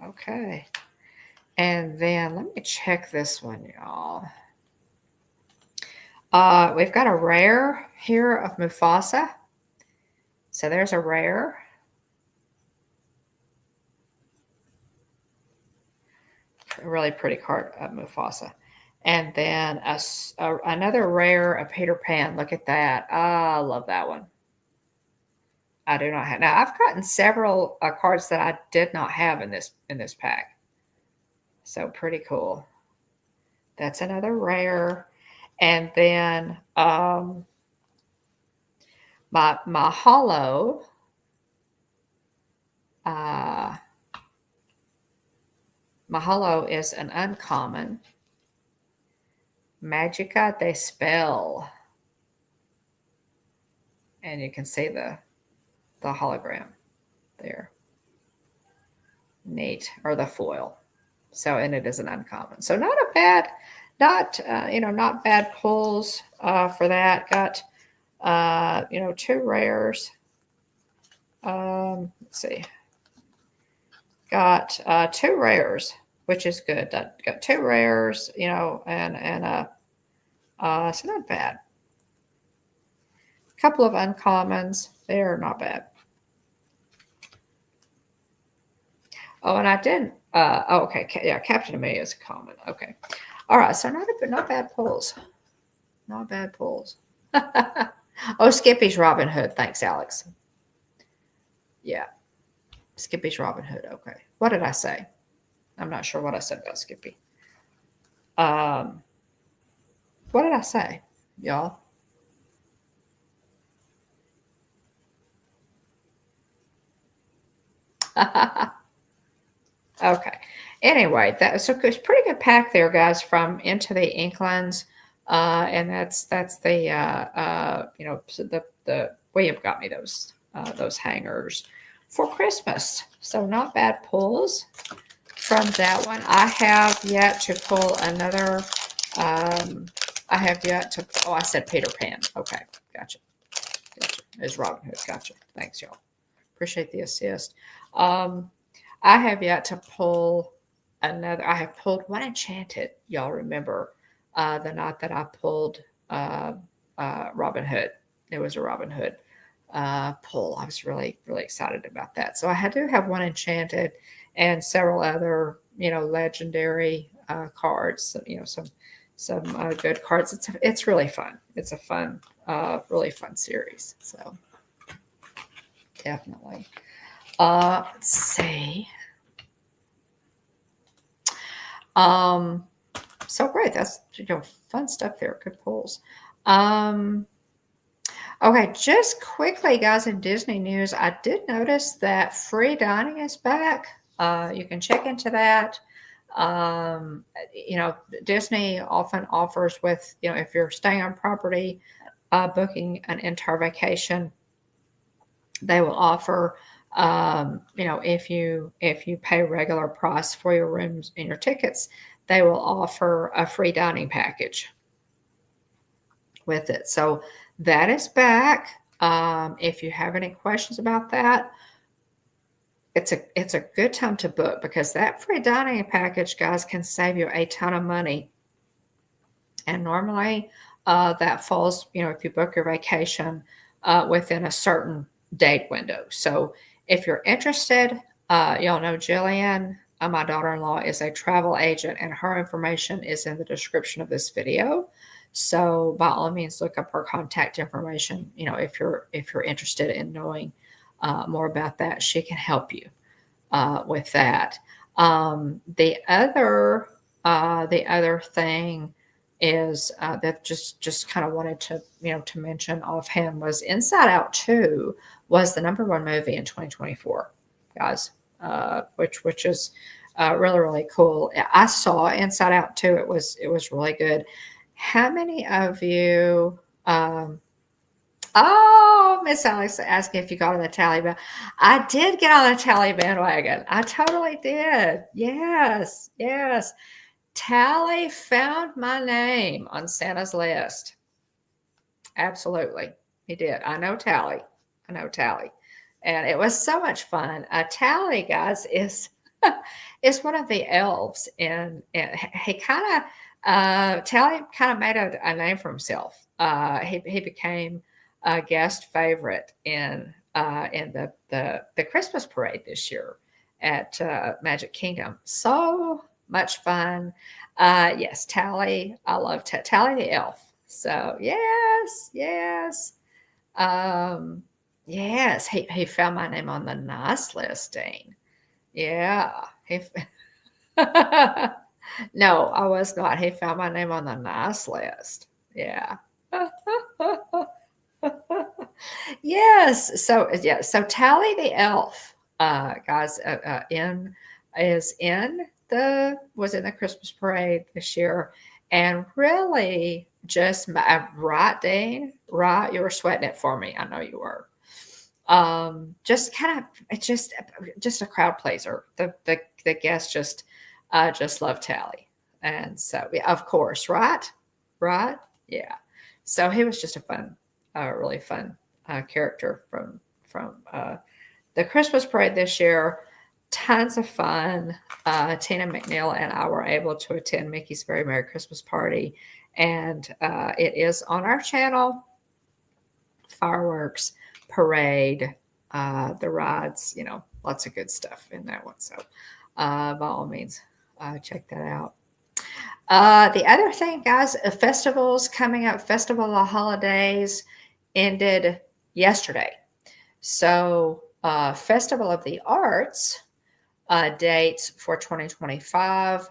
Okay. And then let me check this one, y'all. We've got a rare here of Mufasa. So there's a rare. A really pretty card of Mufasa. And then another rare, a Peter Pan. Look at that. I love that one. I do not have. Now I've gotten several cards that I did not have in this pack. So pretty cool. That's another rare. And then my hollow. Uh, my hollow is an uncommon. Magica de Spell. And you can see the hologram there. Neat. Or the foil. So, and it is an uncommon. So not a bad, not bad pulls for that. Got, 2 rares. Let's see. Got 2 rares, which is good. Got 2 rares, and so not bad. A couple of uncommons. They're not bad. Oh, and I didn't. Okay. Yeah, Captain Amelia is common. Okay. All right. So not bad pulls. Not bad pulls. Oh, Skippy's Robin Hood. Thanks, Alex. Yeah. Skippy's Robin Hood. Okay. What did I say? I'm not sure what I said about Skippy. What did I say, y'all? Okay. Anyway, it's a pretty good pack there, guys, from Into the Inklands. And that's the the William got me those hangers for Christmas. So not bad pulls from that one. I have yet to pull another. I have yet to. Oh, I said Peter Pan. Okay, gotcha. It's Robin Hood. Gotcha. Thanks, y'all. Appreciate the assist. I have yet to pull another. I have pulled one Enchanted. Y'all remember the night that I pulled Robin Hood. It was a Robin Hood pull. I was really, really excited about that. So I do have one Enchanted and several other, legendary cards. Some good cards. It's really fun. It's a fun, really fun series. So definitely. Let's see. So great. That's fun stuff there. Good pulls. Okay, just quickly, guys, in Disney news, I did notice that free dining is back. You can check into that. Disney often offers with, if you're staying on property, booking an entire vacation, they will offer, if you pay regular price for your rooms and your tickets, they will offer a free dining package with it. So that is back. If you have any questions about that, it's a good time to book, because that free dining package, guys, can save you a ton of money. And normally that falls, if you book your vacation within a certain date window. So if you're interested, y'all know Jillian, my daughter-in-law, is a travel agent, and her information is in the description of this video. So by all means, look up her contact information. If you're interested in knowing more about that, she can help you with that. The other thing is that just kind of wanted to to mention offhand was Inside Out 2 was the #1 movie in 2024, guys, which is really, really cool. I saw Inside Out 2. It was really good. How many of you? Oh, Miss Alex asking if you got on the Taliban. I did get on the Taliban bandwagon. I totally did. Yes, yes. Tally found my name on Santa's list. Absolutely. He did. I know Tally. And it was so much fun. Tally, guys, is one of the elves, and he kind of Tally kind of made a name for himself. He became a guest favorite in the Christmas parade this year at Magic Kingdom. So much fun. Yes, Tally. I love Tally the elf. So yes, yes. Um, yes, he found my name on the nice list, Dean. Yeah, no, I was not. He found my name on the nice list. Yeah. Yes. So yeah. So Tally the elf, guys, in is in the was in the Christmas parade this year, and really just right, Dean, right. You were sweating it for me. I know you were. Just kind of it's just a crowd pleaser. The guests just love Tally, and so yeah, of course, right, right, yeah. So he was just a fun, really fun character from the Christmas parade this year. Tons of fun. Tina McNeil and I were able to attend Mickey's Very Merry Christmas Party, and it is on our channel. Fireworks, parade, the rides, lots of good stuff in that one. So, by all means, check that out. The other thing, guys, festivals coming up, Festival of Holidays ended yesterday. So, Festival of the Arts dates for 2025.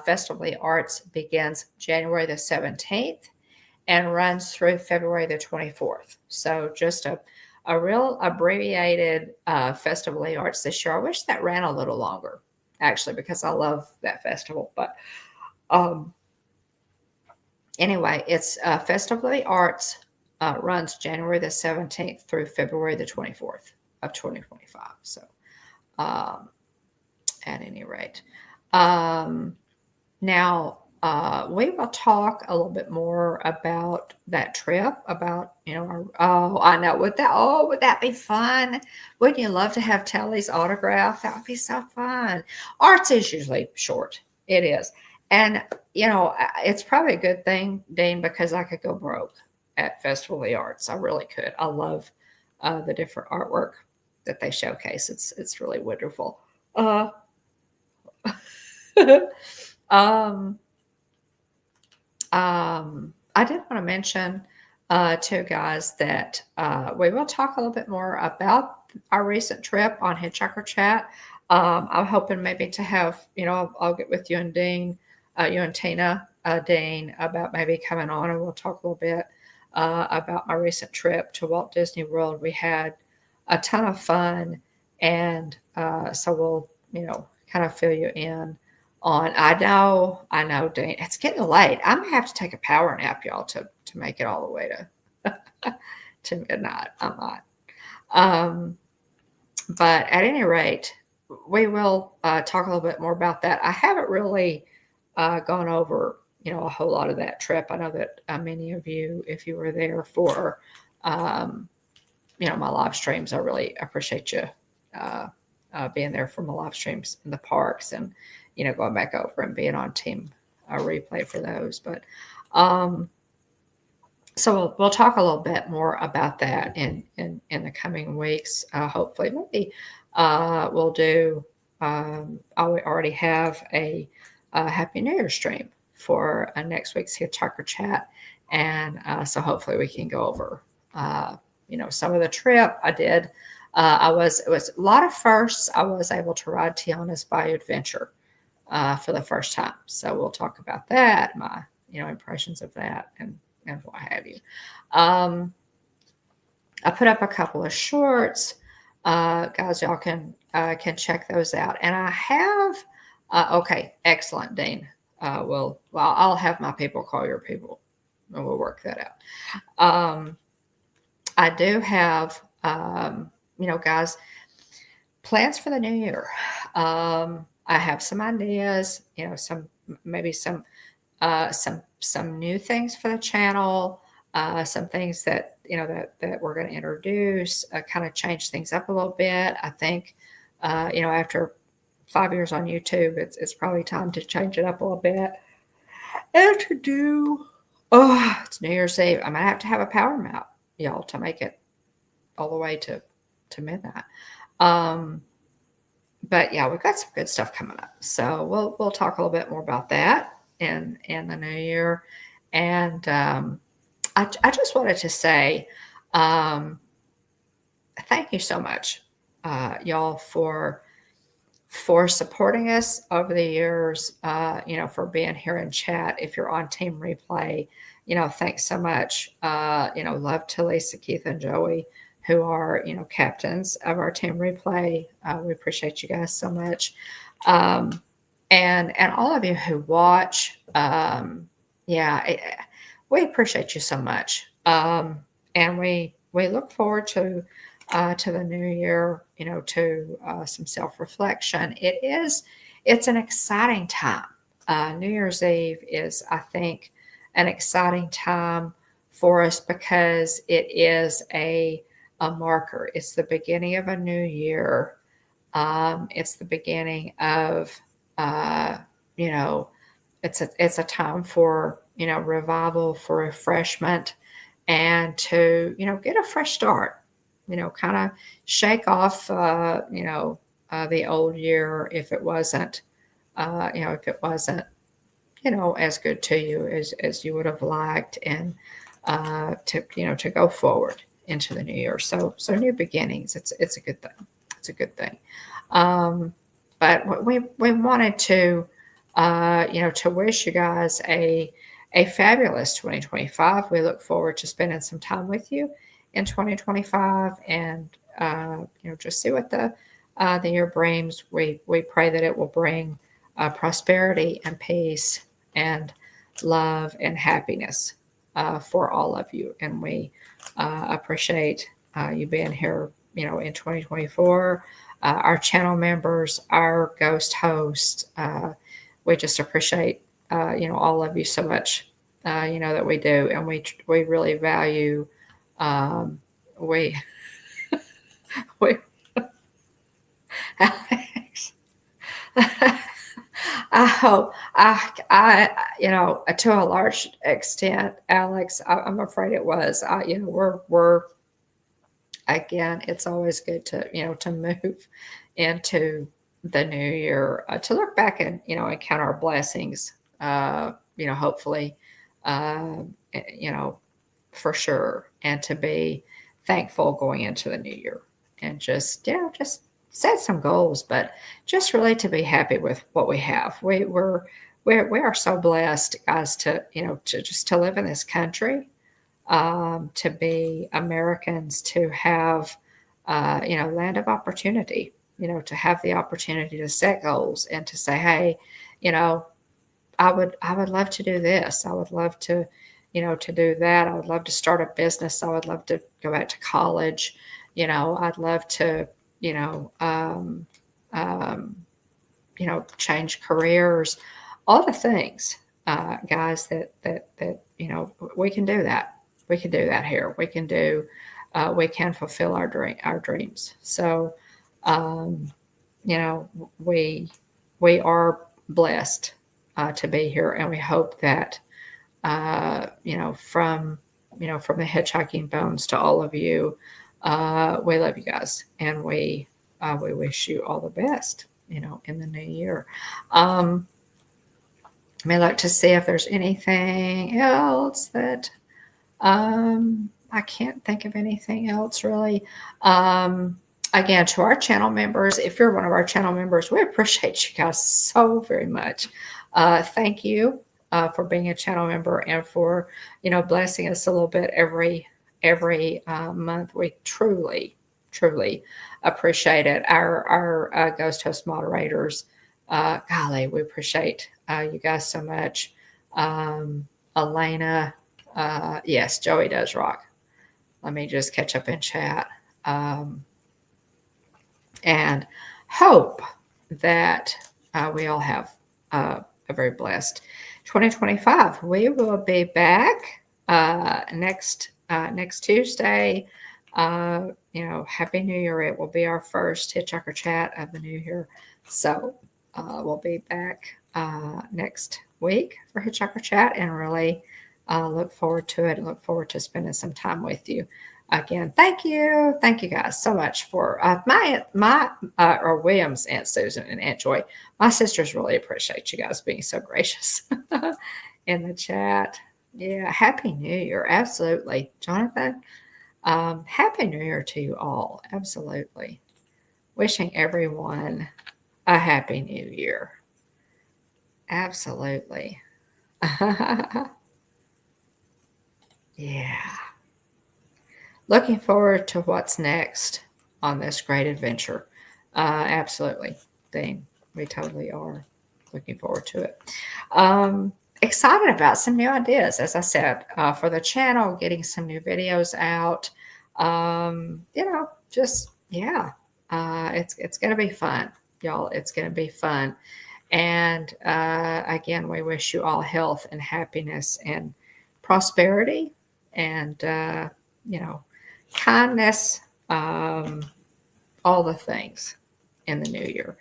Festival of the Arts begins January the 17th and runs through February the 24th. So just a real abbreviated Festival of the Arts this year. I wish that ran a little longer, actually, because I love that festival. But um, anyway, it's Festival of the Arts runs January the 17th through February the 24th of 2025. So um, at any rate. Now, we will talk a little bit more about that trip. About I know would that be fun? Wouldn't you love to have Telly's autograph? That would be so fun. Arts is usually short. It is, and it's probably a good thing, Dean, because I could go broke at Festival of the Arts. I really could. I love the different artwork that they showcase. It's really wonderful. Uh, um, I did want to mention, too, guys, that we will talk a little bit more about our recent trip on Hitchhiker Chat. I'm hoping maybe to have, I'll get with you and Dean, you and Tina, Dean, about maybe coming on and we'll talk a little bit about my recent trip to Walt Disney World. We had a ton of fun, and so we'll, kind of fill you in on. I know, Dean. It's getting late. I'm gonna have to take a power nap, y'all, to make it all the way to to midnight. I might. Um, but at any rate, we will talk a little bit more about that. I haven't really gone over, a whole lot of that trip. I know that many of you, if you were there for, my live streams, I really appreciate you being there for my live streams in the parks and, going back over and being on team replay for those. But so we'll talk a little bit more about that in the coming weeks. Hopefully, maybe we'll do. I already have a Happy New Year stream for next week's Hitchhiker Chat, and so hopefully we can go over, some of the trip I did. It was a lot of firsts. I was able to ride Tiana's Bayou Adventure for the first time, so we'll talk about that, my impressions of that, and what have you. I put up a couple of shorts, guys. Y'all can check those out, and I have. Okay, excellent, Dean. Well, I'll have my people call your people, and we'll work that out. I do have, guys, plans for the new year. I have some ideas, maybe some new things for the channel, some things that that we're going to introduce, kind of change things up a little bit. I think, after 5 years on YouTube, it's probably time to change it up a little bit. And to do, it's New Year's Eve. I'm gonna have to have a power nap, y'all, to make it all the way to midnight. Um, but yeah, we've got some good stuff coming up. So we'll talk a little bit more about that in the new year. And I just wanted to say thank you so much, y'all, for supporting us over the years, for being here in chat. If you're on Team Replay, thanks so much. Love to Lisa, Keith, and Joey, who are, captains of our Team Replay. We appreciate you guys so much. And all of you who watch, yeah, we appreciate you so much. And we look forward to the new year, to some self-reflection. It's an exciting time. New Year's Eve is, I think, an exciting time for us because it is a marker. It's the beginning of a new year. It's the beginning of, you know, it's a time for, revival, for refreshment, and to, get a fresh start, kind of shake off, the old year if it wasn't, if it wasn't, as good to you as you would have liked, and to go forward into the new year. So new beginnings. It's a good thing. It's a good thing. Um, but we wanted to wish you guys a fabulous 2025. We look forward to spending some time with you in 2025, and just see what the year brings. We pray that it will bring prosperity and peace and love and happiness for all of you. And we appreciate you being here, in 2024. Our channel members, our ghost hosts, we just appreciate all of you so much. That we do, and we really value. We we Alex. I hope to a large extent, Alex. I'm afraid it was. We're again. It's always good to move into the new year, to look back and and count our blessings. Hopefully, uh, you know, for sure, and to be thankful going into the new year, and just set some goals, but just really to be happy with what we have. We are so blessed, guys, to live in this country, to be Americans, to have land of opportunity, to have the opportunity to set goals and to say, hey, you know, I would love to do this. I would love to do that. I would love to start a business. I would love to go back to college. I'd love to, you know, um, um, change careers, all the things, guys, that we can do that. We can do that here. We can fulfill our dreams. So, um, you know, we are blessed to be here, and we hope that from the hitchhiking bones to all of you, we love you guys, and we wish you all the best, in the new year. I may like to see if there's anything else that I can't think of anything else really. Again, to our channel members, if you're one of our channel members, we appreciate you guys so very much. Thank you for being a channel member, and for blessing us a little bit every month. We truly appreciate it. Our ghost host moderators, golly, we appreciate you guys so much. Elena, yes, Joey does rock. Let me just catch up in chat. And hope that we all have a very blessed 2025. We will be back next Tuesday. Happy New Year. It will be our first Hitchhiker chat of the new year. So we'll be back next week for Hitchhiker chat, and really look forward to it, and look forward to spending some time with you. again, thank you. Thank you guys so much for or William's Aunt Susan and Aunt Joy. My sisters really appreciate you guys being so gracious in the chat. Yeah, Happy New Year. Absolutely. Jonathan, Happy New Year to you all. Absolutely. Wishing everyone a Happy New Year. Absolutely. Yeah. Looking forward to what's next on this great adventure. Absolutely, Dean. We totally are looking forward to it. Excited about some new ideas, as I said, for the channel, getting some new videos out. Just yeah, it's gonna be fun, y'all. It's gonna be fun. And again, we wish you all health and happiness and prosperity and, kindness, all the things in the new year.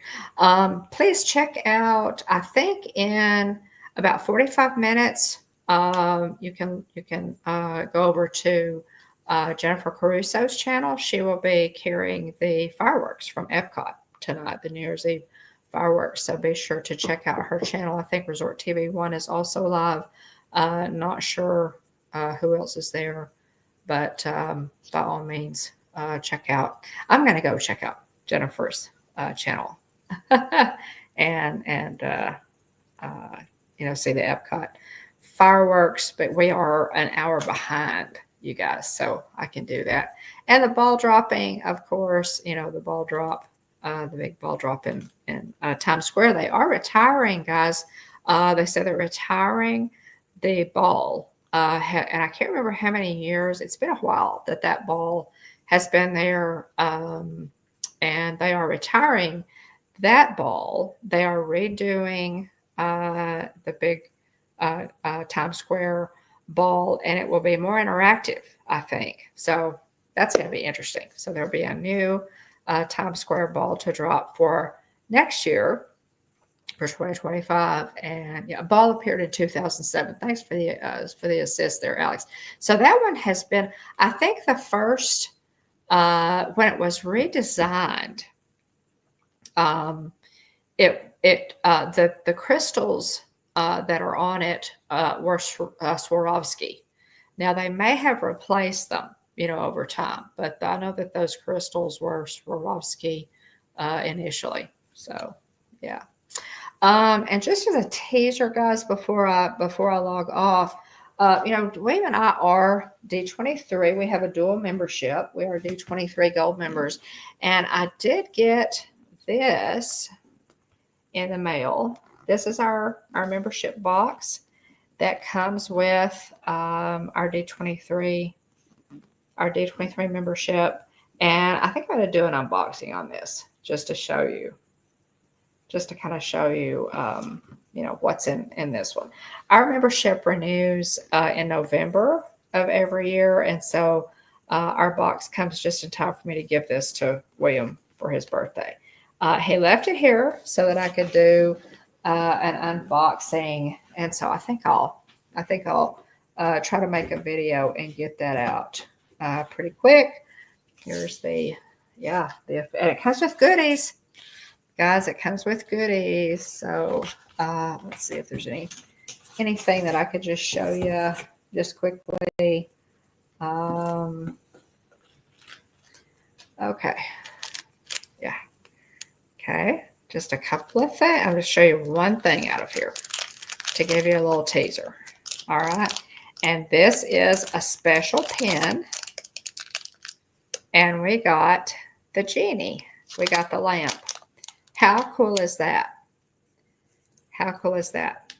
Please check out, I think in about 45 minutes, you can go over to Jennifer Caruso's channel. She will be carrying the fireworks from Epcot tonight, the New Year's Eve fireworks. So be sure to check out her channel. I think Resort TV 1 is also live. Not sure who else is there, but by all means, check out. I'm going to go check out Jennifer's channel and see the Epcot fireworks. But we are an hour behind you guys, so I can do that. And the ball dropping, of course, the ball drop. The big ball drop in Times Square. They are retiring, guys. They said they're retiring the ball. And I can't remember how many years. It's been a while that ball has been there. And they are retiring that ball. They are redoing the big Times Square ball, and it will be more interactive, I think. So that's going to be interesting. So there'll be a new Times Square ball to drop for next year, for 2025. And yeah, a ball appeared in 2007. Thanks for the assist there, Alex. So that one has been, I think, the first when it was redesigned. The crystals that are on it were Swarovski. Now they may have replaced them, over time. But I know that those crystals were Swarovski initially. So, yeah. And just as a teaser, guys, before I log off, William and I are D23. We have a dual membership. We are D23 Gold members. And I did get this in the mail. This is our membership box that comes with our D23 membership. And I think I'm going to do an unboxing on this just to show you, what's in this one. Our membership renews in November of every year. And so our box comes just in time for me to give this to William for his birthday. He left it here so that I could do an unboxing. And so I think I'll try to make a video and get that out pretty quick. Here's and it comes with goodies, guys. It comes with goodies. So let's see if there's anything that I could just show you just quickly. Okay. Yeah. Okay. Just a couple of things. I'm going to show you one thing out of here to give you a little teaser. All right. And this is a special pen. And we got the genie. We got the lamp. How cool is that? How cool is that?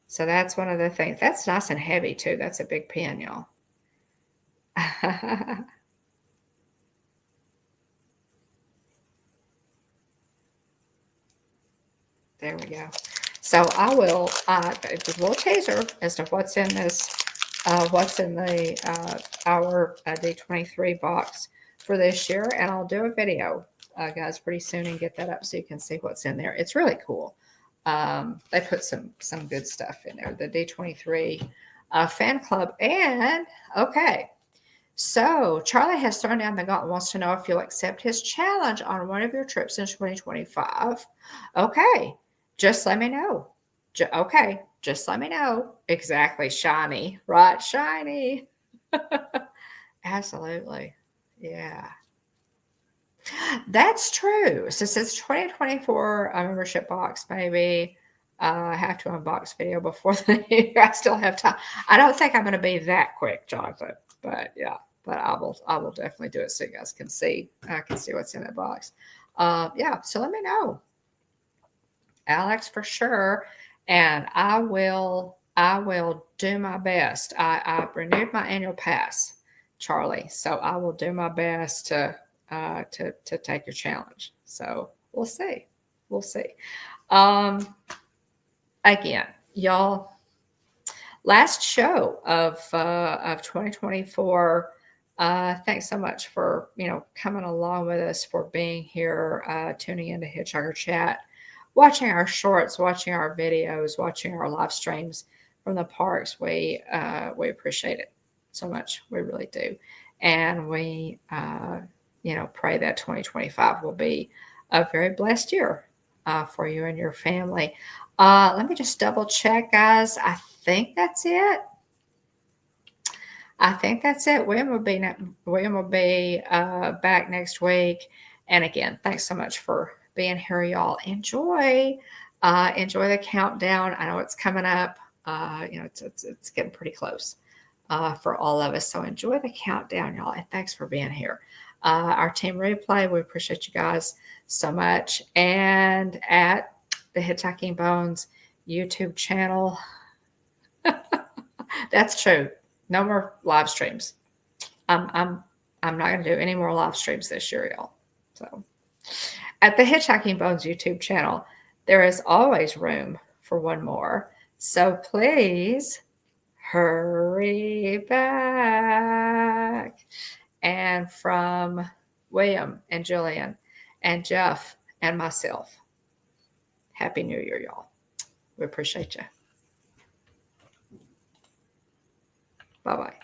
So that's one of the things. That's nice and heavy, too. That's a big pen, y'all. There we go. So I will, it's a little teaser as to what's in this, what's in the our D23 box for this year. And I'll do a video, guys, pretty soon and get that up so you can see what's in there. It's really cool. They put some good stuff in there. The D23 fan club. And, okay, So Charlie has thrown down the gauntlet and wants to know if you'll accept his challenge on one of your trips in 2025. Okay, just let me know. Okay, just let me know. Exactly, shiny, right? Shiny. Absolutely. Yeah. That's true. So since 2024 a membership box, maybe I have to unbox video before the new year. I still have time. I don't think I'm going to be that quick, Jonathan. But yeah, but I will definitely do it so you guys can see. I can see what's in that box. Yeah. So let me know, Alex, for sure, and I will do my best. I renewed my annual pass, Charlie, so I will do my best to take your challenge. So we'll see. We'll see. Um, Again, y'all, last show of 2024. Thanks so much for coming along with us, for being here, tuning into Hitchhiker Chat, watching our shorts, watching our videos, watching our live streams from the parks. We appreciate it so much. We really do, and we pray that 2025 will be a very blessed year for you and your family. Let me just double check, guys. I think that's it. I think that's it. William will be back next week. And again, thanks so much for being here, y'all. Enjoy the countdown. I know it's coming up. It's getting pretty close for all of us. So enjoy the countdown, y'all. And thanks for being here. Our team replay, we appreciate you guys so much. And at the Hitchhiking Bones YouTube channel, that's true. No more live streams. I'm not going to do any more live streams this year, y'all. So, at the Hitchhiking Bones YouTube channel, there is always room for one more. So please hurry back. And from William and Jillian and Jeff and myself, Happy New Year, y'all. We appreciate you. Bye-bye.